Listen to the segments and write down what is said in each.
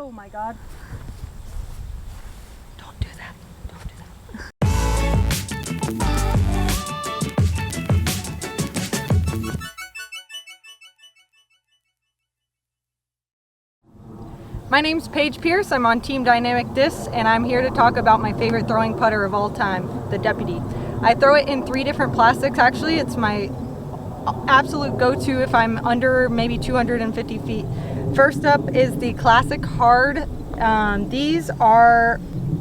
Oh my God. Don't do that. Don't do that. My name's Paige Pierce. I'm on Team Dynamic Discs, and I'm here to talk about my favorite throwing putter of all time, the Deputy. I throw it in 3 different plastics actually. It's my absolute go-to if I'm under maybe 250 feet. First up is the Classic Hard. These are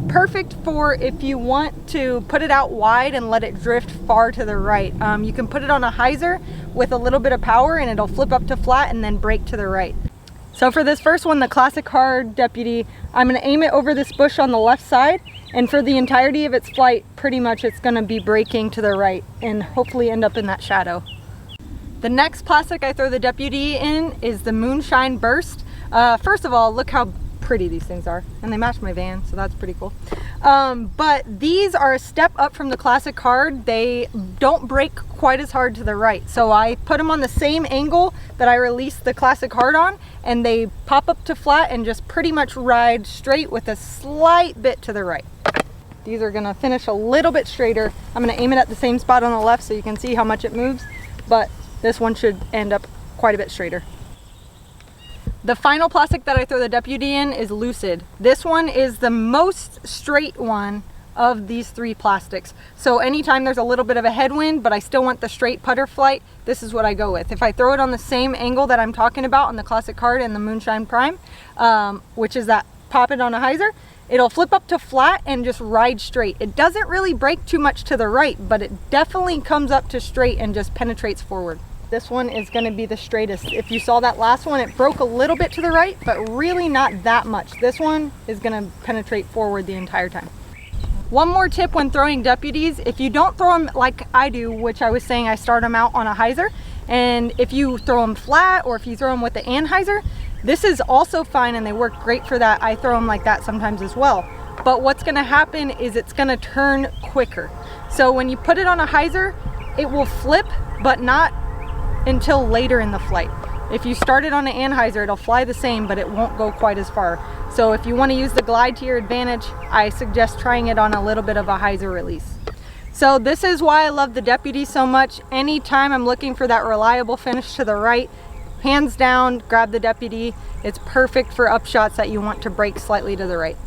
perfect for if you want to put it out wide and let it drift far to the right. You can put it on a hyzer with a little bit of power and it'll flip up to flat and then break to the right. So for this first one, the Classic Hard Deputy, I'm going to aim it over this bush on the left side, and for the entirety of its flight, pretty much it's going to be braking to the right and hopefully end up in that shadow. The next plastic I throw the Deputy in is the Moonshine Burst. First of all, look how pretty these things are, and they match my van, so that's pretty cool. But these are a step up from the Classic Hard. They don't break quite as hard to the right, so I put them on the same angle that I released the Classic Hard on, and they pop up to flat and just pretty much ride straight with a slight bit to the right. These are gonna finish a little bit straighter. I'm gonna aim it at the same spot on the left so you can see how much it moves, but this one should end up quite a bit straighter. The final plastic that I throw the Deputy in is Lucid. This one is the most straight one of these 3 plastics. So anytime there's a little bit of a headwind, but I still want the straight putter flight, this is what I go with. If I throw it on the same angle that I'm talking about on the Classic Hard and the Moonshine Prime, which is that pop it on a hyzer, it'll flip up to flat and just ride straight. It doesn't really break too much to the right, but it definitely comes up to straight and just penetrates forward. This one is going to be the straightest. If you saw that last one, it broke a little bit to the right, but really not that much. This one is going to penetrate forward the entire time. One more tip when throwing Deputies, if you don't throw them like I do, which I was saying I start them out on a hyzer, and if you throw them flat or if you throw them with the anhyzer, this is also fine and they work great for that. I throw them like that sometimes as well. But what's going to happen is it's going to turn quicker. So when you put it on a hyzer, it will flip, but not until later in the flight. If you start it on an anhyzer, it'll fly the same, but it won't go quite as far. So if you want to use the glide to your advantage, I suggest trying it on a little bit of a hyzer release. So this is why I love the Deputy so much. Anytime I'm looking for that reliable finish to the right, hands down, grab the Deputy. It's perfect for upshots that you want to break slightly to the right.